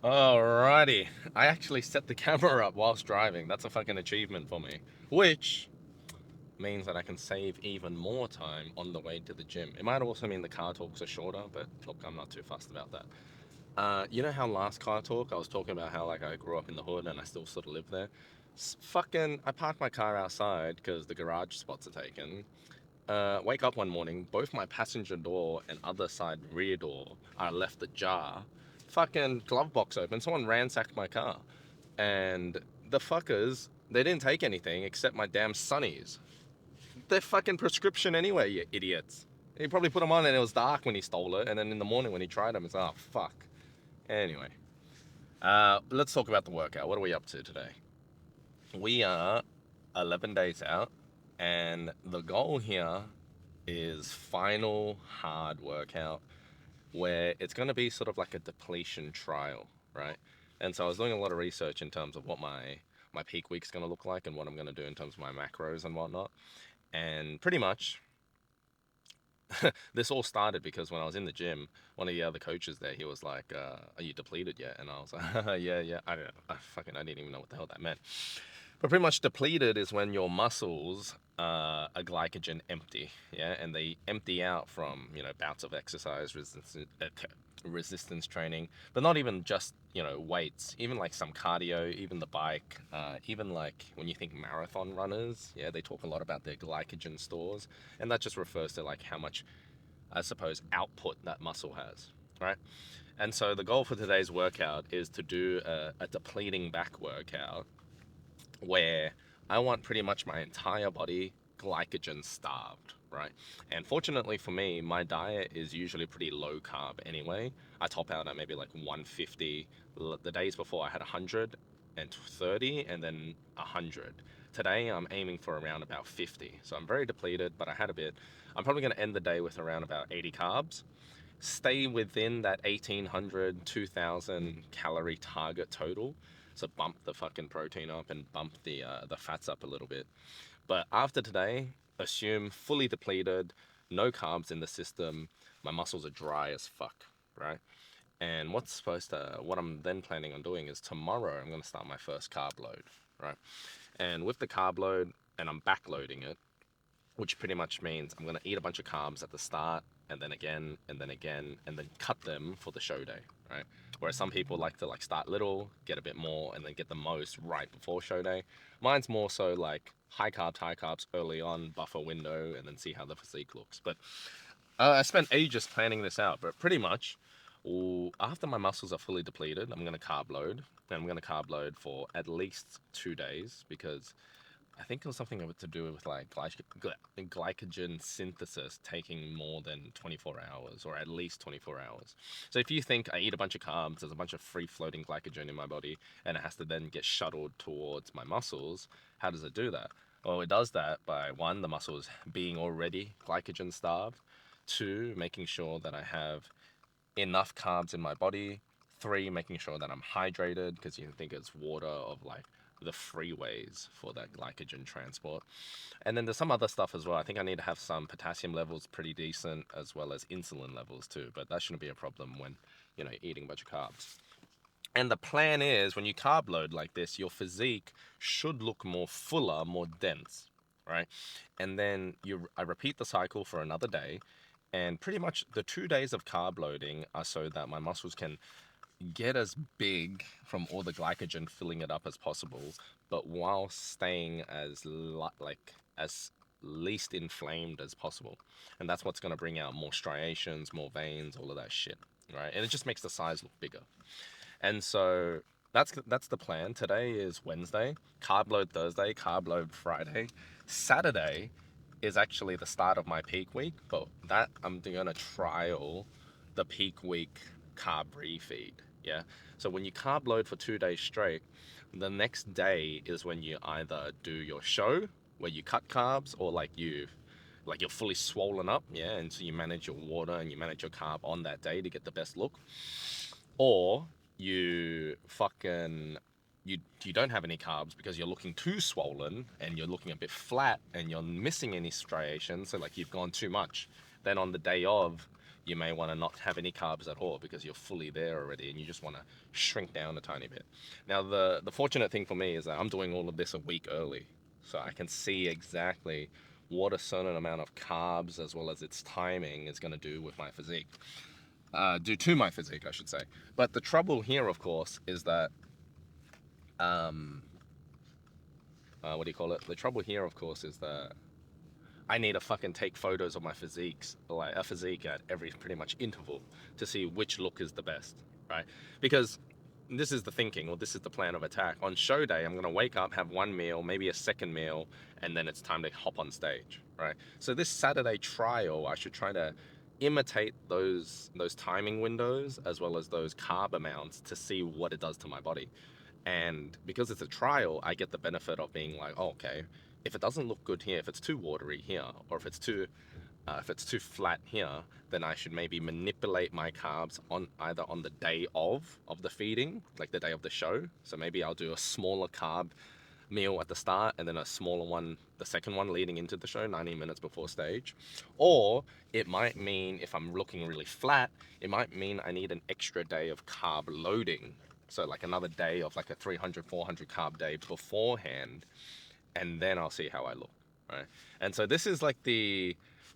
Alrighty. I actually set the camera up whilst driving. That's a fucking achievement for me. Which means that I can save even more time on the way to the gym. It might also mean the car talks are shorter, but look, I'm not too fussed about that. You know how last car talk I was talking about how like I grew up in the hood and I still sort of live there? Fucking, I parked my car outside because the garage spots are taken. Wake up one morning, both my passenger door and other side rear door are left ajar. Fucking glove box open. Someone ransacked my car. And the fuckers, they didn't take anything except my damn sunnies. They're fucking prescription anyway, you idiots. He probably put them on and it was dark when he stole it. And then in the morning when he tried them, it's, oh, fuck. Anyway, let's talk about the workout. What are we up to today? We are 11 days out. And the goal here is final hard workout where it's going to be sort of like a depletion trial, right? And so I was doing a lot of research in terms of what my peak week's going to look like and what I'm going to do in terms of my macros and whatnot. And pretty much this all started because when I was in the gym, one of the other coaches there, he was like, "Are you depleted yet?" And I was like, "Yeah, yeah." I don't know. I didn't even know what the hell that meant. But pretty much depleted is when your muscles are glycogen empty, yeah, and they empty out from bouts of exercise, resistance training, but not even just weights, even like some cardio, even the bike, even like when you think marathon runners, yeah, they talk a lot about their glycogen stores, and that just refers to like how much, I suppose, output that muscle has, right? And so the goal for today's workout is to do a depleting back workout where I want pretty much my entire body glycogen starved, right? And fortunately for me, my diet is usually pretty low carb anyway. I top out at maybe like 150. The days before I had 130 and then 100. Today I'm aiming for around about 50. So I'm very depleted, but I had a bit. I'm probably going to end the day with around about 80 carbs. Stay within that 1800, 2000 calorie target total. So bump the fucking protein up and bump the fats up a little bit. But after today, assume fully depleted, no carbs in the system. My muscles are dry as fuck, right? And what I'm then planning on doing is tomorrow I'm gonna start my first carb load, right? And with the carb load, and I'm backloading it, which pretty much means I'm going to eat a bunch of carbs at the start and then again and then again and then cut them for the show day, right? Whereas some people like to like start little, get a bit more and then get the most right before show day. Mine's more so like high carbs early on, buffer window, and then see how the physique looks. But I spent ages planning this out, but pretty much after my muscles are fully depleted, I'm going to carb load. And I'm going to carb load for at least 2 days because I think it was something to do with like glycogen synthesis taking more than 24 hours or at least 24 hours. So if you think I eat a bunch of carbs, there's a bunch of free floating glycogen in my body and it has to then get shuttled towards my muscles, how does it do that? Well, it does that by one, the muscles being already glycogen starved, two, making sure that I have enough carbs in my body. Three, making sure that I'm hydrated because you can think it's water of like the freeways for that glycogen transport. And then there's some other stuff as well. I think I need to have some potassium levels pretty decent as well as insulin levels too, but that shouldn't be a problem when, eating a bunch of carbs. And the plan is when you carb load like this, your physique should look more fuller, more dense, right? And then I repeat the cycle for another day. And pretty much the 2 days of carb loading are so that my muscles can get as big from all the glycogen filling it up as possible, but while staying as least inflamed as possible. And that's what's going to bring out more striations, more veins, all of that shit, right? And it just makes the size look bigger. And so that's the plan. Today is Wednesday, carb load Thursday, carb load Friday. Saturday is actually the start of my peak week, but that I'm gonna trial the peak week carb refeed. Yeah. So when you carb load for 2 days straight, the next day is when you either do your show where you cut carbs or you're fully swollen up, yeah, and so you manage your water and you manage your carb on that day to get the best look, or you fucking you don't have any carbs because you're looking too swollen and you're looking a bit flat and you're missing any striations, so like you've gone too much. Then on the day of, you may want to not have any carbs at all because you're fully there already and you just want to shrink down a tiny bit. Now, the fortunate thing for me is that I'm doing all of this a week early. So I can see exactly what a certain amount of carbs as well as its timing is going to do with my physique. Do to my physique, I should say. But the trouble here, of course, is that um, what do you call it? The trouble here, of course, is that I need to fucking take photos of my physiques, like a physique at every pretty much interval to see which look is the best, right? Because this is the thinking, or this is the plan of attack. On show day, I'm going to wake up, have one meal, maybe a second meal, and then it's time to hop on stage, right? So this Saturday trial, I should try to imitate those timing windows as well as those carb amounts to see what it does to my body. And because it's a trial, I get the benefit of being like, oh, okay, if it doesn't look good here, if it's too watery here, or if it's too flat here, then I should maybe manipulate my carbs on either on the day of the feeding, like the day of the show. So maybe I'll do a smaller carb meal at the start and then a smaller one, the second one leading into the show, 90 minutes before stage. Or it might mean if I'm looking really flat, it might mean I need an extra day of carb loading. So like another day of like a 300, 400 carb day beforehand, and then I'll see how I look, right? And so this is the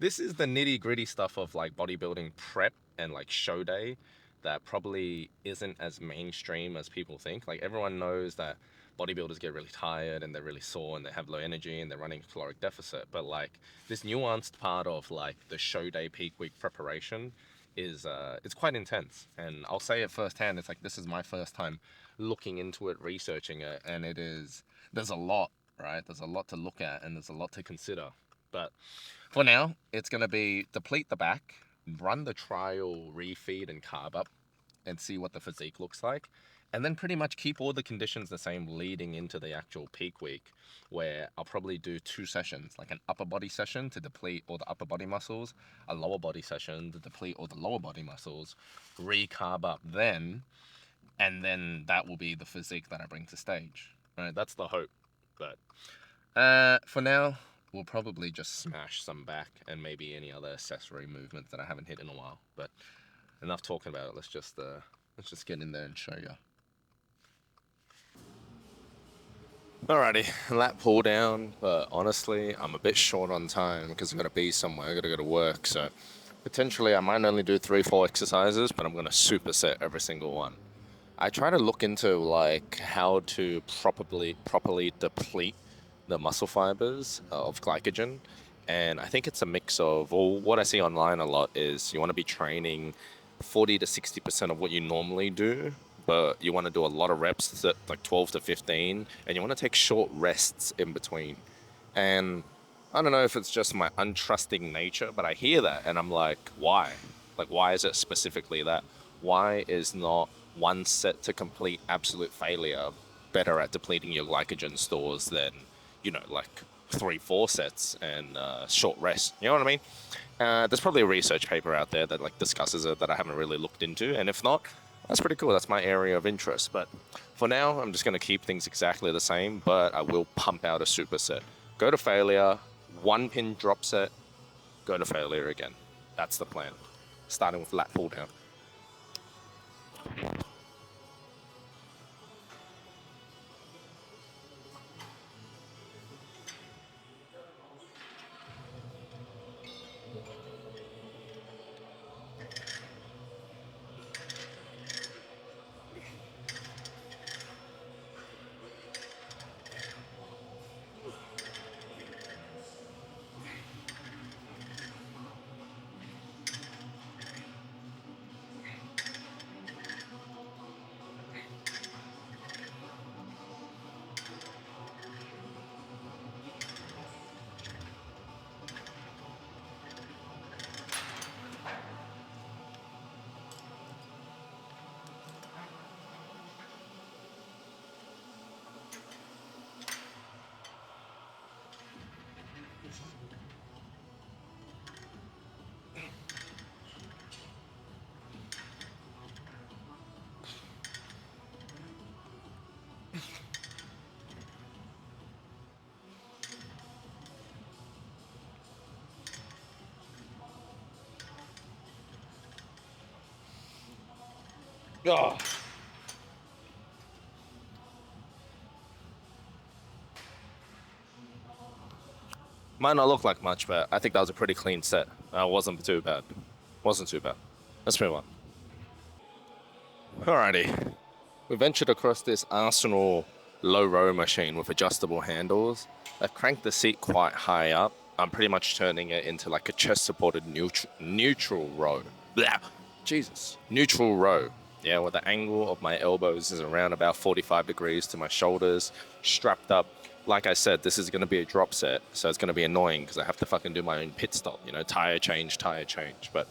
nitty gritty stuff of like bodybuilding prep and like show day that probably isn't as mainstream as people think. Like everyone knows that bodybuilders get really tired and they're really sore and they have low energy and they're running caloric deficit. But like this nuanced part of like the show day peak week preparation is it's quite intense. And I'll say it firsthand, it's like this is my first time looking into it, researching it, and it is there's a lot, right? There's a lot to look at and there's a lot to consider. But for now, it's going to be deplete the back, run the trial refeed and carb up, and see what the physique looks like. And then pretty much keep all the conditions the same leading into the actual peak week, where I'll probably do 2 sessions, like an upper body session to deplete all the upper body muscles, a lower body session to deplete all the lower body muscles, re-carb up then, and then that will be the physique that I bring to stage. Right, that's the hope. But for now, we'll probably just smash some back and maybe any other accessory movements that I haven't hit in a while. But enough talking about it. Let's just get in there and show you. Alrighty, lat pull down, but honestly, I'm a bit short on time because I've got to be somewhere, I've got to go to work, so potentially I might only do 3-4 exercises, but I'm going to superset every single one. I try to look into like how to properly deplete the muscle fibers of glycogen, and I think it's a mix of, well, what I see online a lot is you want to be training 40 to 60% of what you normally do, but you want to do a lot of reps, like 12 to 15, and you want to take short rests in between. And I don't know if it's just my untrusting nature, but I hear that and I'm like, why? Like, why is it specifically that? Why is not one set to complete absolute failure better at depleting your glycogen stores than, like 3-4 sets and short rest? You know what I mean? There's probably a research paper out there that like discusses it that I haven't really looked into, and if not, that's pretty cool. That's my area of interest. But for now, I'm just going to keep things exactly the same, but I will pump out a superset. Go to failure, one pin drop set, go to failure again. That's the plan. Starting with lat pull down. Oh. Might not look like much, but I think that was a pretty clean set. Wasn't too bad. Wasn't too bad. Let's move on. Alrighty. We ventured across this Arsenal low row machine with adjustable handles. I've cranked the seat quite high up. I'm pretty much turning it into like a chest supported neutral row. Blah. Jesus. Neutral row. Yeah, where the angle of my elbows is around about 45 degrees to my shoulders, strapped up. Like I said, this is going to be a drop set, so it's going to be annoying because I have to fucking do my own pit stop, tire change, tire change. But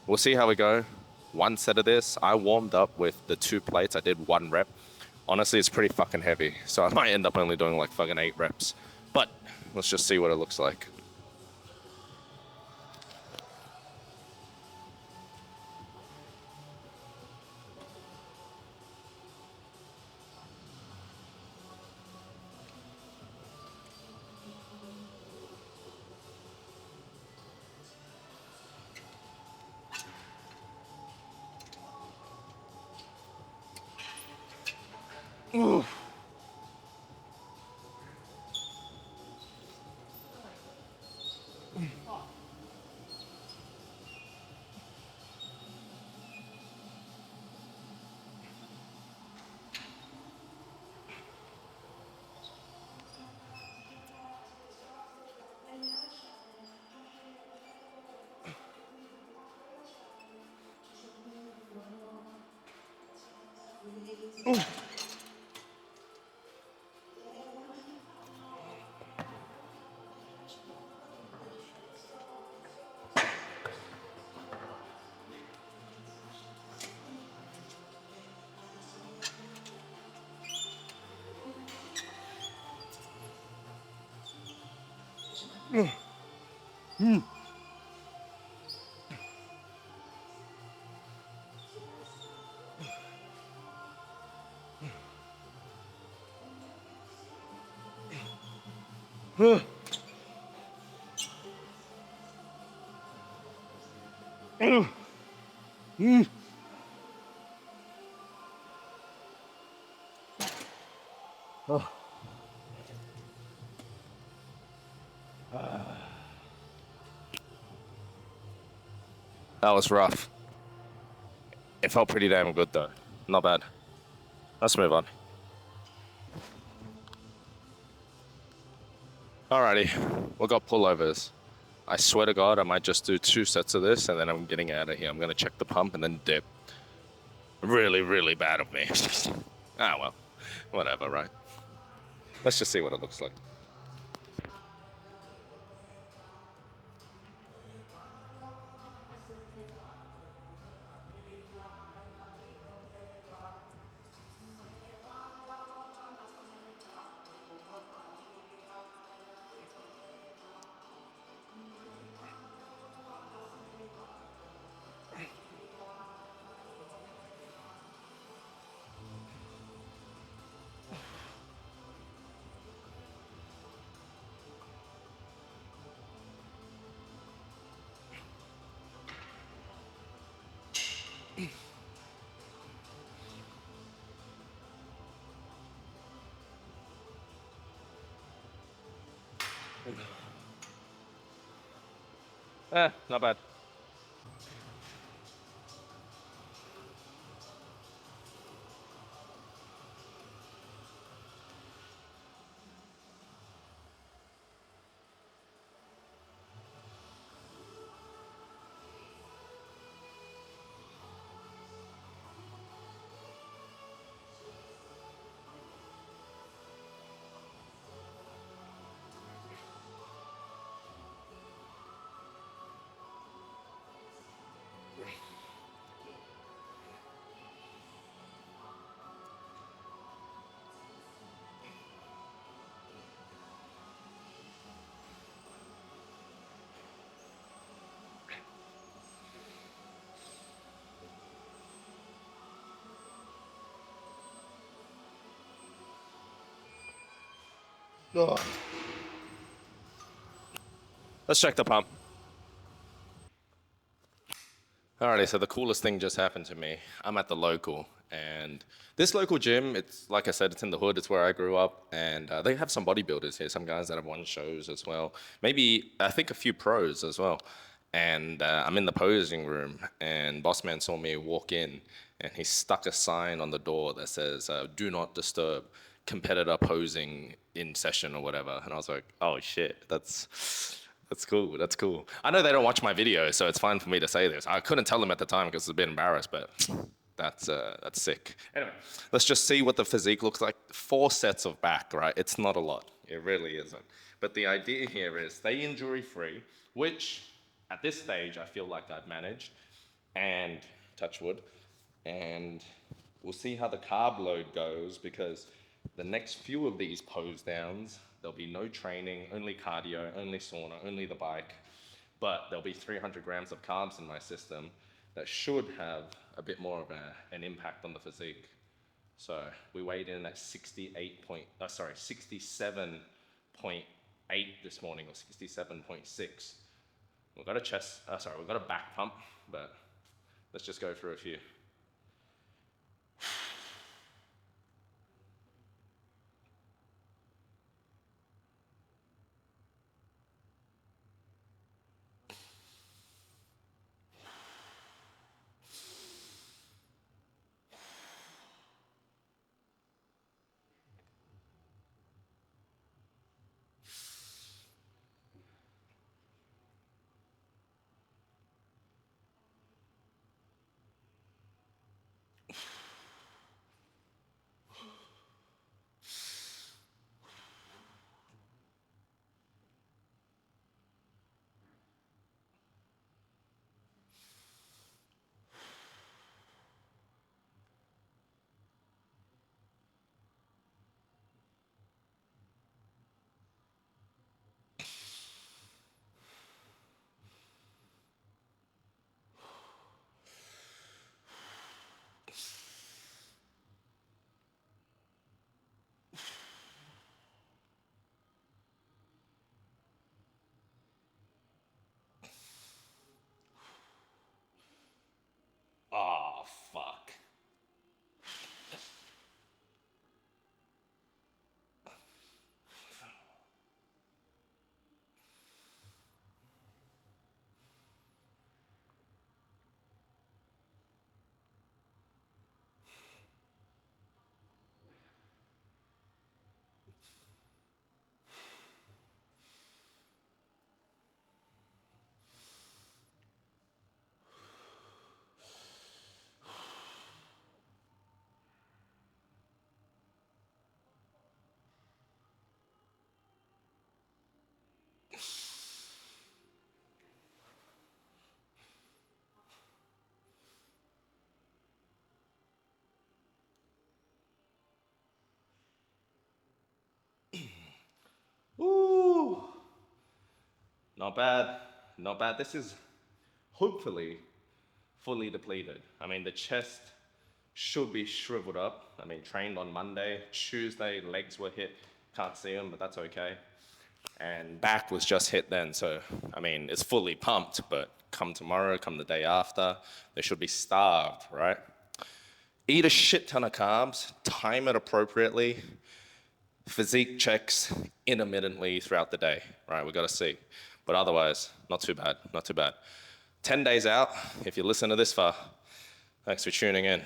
we'll see how we go. One set of this, I warmed up with the 2 plates. I did 1 rep. Honestly, it's pretty fucking heavy, so I might end up only doing like fucking 8 reps. But let's just see what it looks like. That was rough. It felt pretty damn good though. Not bad. Let's move on. Alrighty, we got pullovers. I swear to God, I might just do 2 sets of this and then I'm getting out of here. I'm gonna check the pump and then dip. Really, really bad of me. Ah, well, whatever, right? Let's just see what it looks like. Not bad. Let's check the pump. Alrighty, so the coolest thing just happened to me. I'm at the local, and this local gym, it's like I said, it's in the hood. It's where I grew up, and they have some bodybuilders here, some guys that have won shows as well. Maybe I think a few pros as well. And I'm in the posing room, and boss man saw me walk in, and he stuck a sign on the door that says, "Do not disturb competitor posing in session" or whatever. And I was like, "Oh shit, that's cool. That's cool." I know they don't watch my videos, so it's fine for me to say this. I couldn't tell them at the time because I was a bit embarrassed, but that's sick. Anyway, let's just see what the physique looks like. 4 sets of back, right? It's not a lot. It really isn't. But the idea here is stay injury free, which at this stage I feel like I've managed, and touch wood, and we'll see how the carb load goes because the next few of these pose downs, there'll be no training, only cardio, only sauna, only the bike, but there'll be 300 grams of carbs in my system that should have a bit more of an impact on the physique. So we weighed in at 67.8 this morning, or 67.6. We've got a we've got a back pump, but let's just go through a few. Oh, fuck. Ooh, not bad, not bad. This is hopefully fully depleted. I mean, the chest should be shriveled up. I mean, trained on Monday, Tuesday, legs were hit. Can't see them, but that's okay. And back was just hit then, so I mean, it's fully pumped, but come tomorrow, come the day after, they should be starved, right? Eat a shit ton of carbs, time it appropriately, physique checks intermittently throughout the day, right? We gotta see. But otherwise, not too bad, not too bad. 10 days out, if you listen to this far, thanks for tuning in.